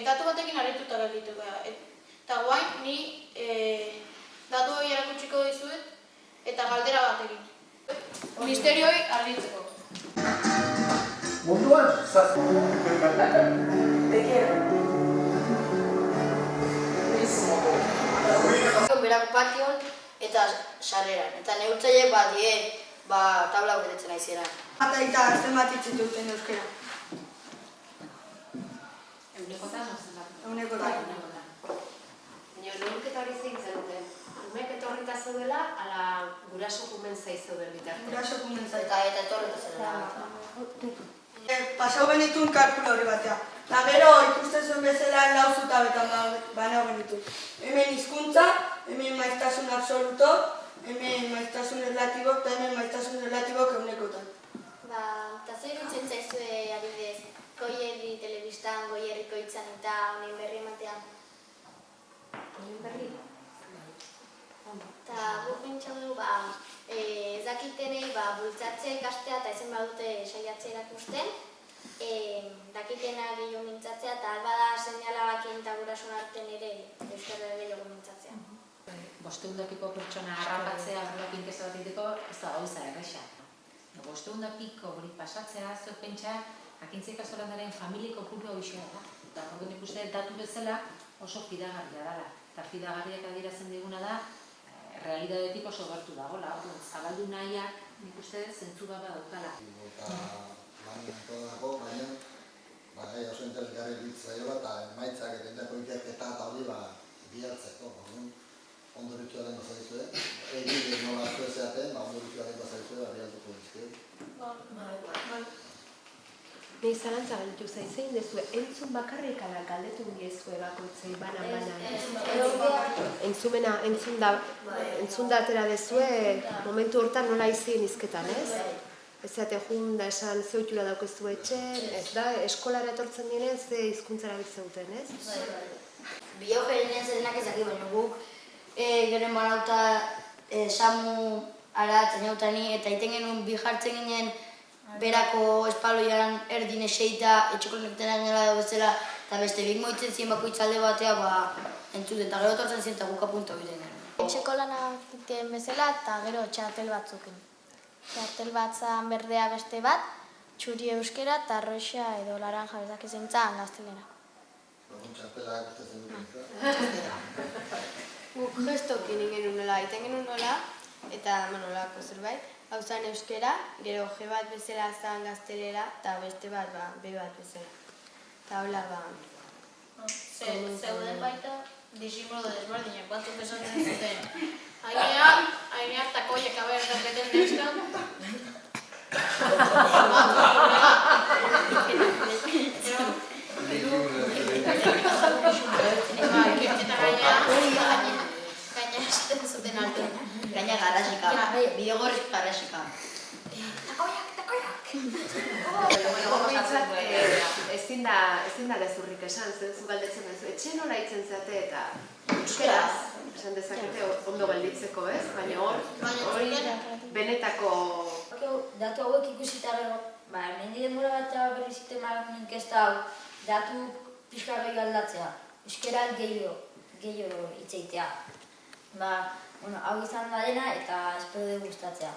datu batekin harrituta gelditu gara. Eta guain, ni datu hori erakutsiko dizuet eta galdera batekin. Misterioi argitzeko. Munduan, zazpi. Berako patioan eta sarreran. Eta neurtzaileek bat die, tabla betetzen aizera. Eta zenbat hitz duten euskera? Eunekotan o zenbat? Eunekotan. Baina neurketa hori zein zenuten. Umek etorrita zeudela, ala guraso kumen zaizeuden bitarte. Guraso kumen zaiz. Eta etorrita zeudela. Pasau genituen kalkula hori batea. Eta gero ikusten zuen bezala lau zutabetan banau genitu. Hemen hizkuntza, hemen maiztasun absoluto, hemen maiztasun relatibo eta hemen maiztasun relatibo eunekotan. Eta zer irutzen zaizue adibidez, Goierri telebistan, Goierriko hitzan eta honen berri ematean? Honen berri? Eta guk pentsa dugu, ez dakitenei bultzatzea ikastea eta ezen badute saiatzea erakusten, dakitena gehiago mintzatzea eta albada seinalabakien eta gurasun artean ere euskarra gehiago mintzatzea. 500 pertsona harrapatzea horrelako inkesta bat egiteko ez da gauza erresa. 500 hori pasatzea, zuek pentsa, jakintza ikastolandaren familiko kopurua hoxea da. Eta orduan ikuste datu bezala oso fidagarria dela. Eta fidagarriak adierazten diguna da, realidadetik oso gertu dagoela. Zabaldu nahiak nik uste zentzu bat daukala. Eta dago, baina oso interesgarri ditzaioa eta emaitzak egindako ikerketa eta hori bilatzeko. Ondoritua den bazaizue, egin nola zuen zeaten, ondoritua den bazaizue, bialtuko dizkio. Nei zalantza galdetu zaizein dezue, entzun bakarrik ala galdetu diezue bakoitzei banan. Entzumena, entzun da atera dezue, momentu hortan nola izien izketan, ez? Ez zate jun da esan ze ohitura daukezu etxen, ez da, eskolara etortzen diren ze hizkuntzara biltzeuten, ez? Biogenean zedenak ezaki, baina guk gero marauta Samu, Aratz, Ainautani eta iten genuen bi jartzen ginen berako espaloian erdin eseita, etxeko nektenak nela bezala eta beste bik moitzen zien bakoitzalde batea entzuten eta gero etortzen zien eta guk apunto egiten genuen. Etxeko lanak egiten bezala eta gero txartel batzukin. Txartel bat zan berdea beste bat, txuri euskera eta roxa edo laranja bezak izan zan gaztelera. Txartelak uste zen dut. Guk gestokin ingen nola, iten genuen nola, eta nolako zerbait, hau zan euskera, gero G bat bezala zan gaztelera, eta beste bat B bat bezala. Eta hola Zeuden baita disimulo desberdinak batzuk esaten zuten. Aineak takoiek aber repeten dezkan. Gaina esaten zuten altu. Gaina garrasika, bidegorrik garrasika. Takoiak! Horretzat, ezin da gezurrik esan, zu galdetzen duzu, etxe nola hitzen zeate eta euskeraz, esan dezakete ondo gelditzeko, ez? Baina hori benetako... Datu hauek ikusita gero, mendi denbora bat berri sistema inkesta hau, datu pixka gehiago aldatzea, euskeraz gehiago hitzeitea. Hau izan da dena eta espero dugu gustatzea.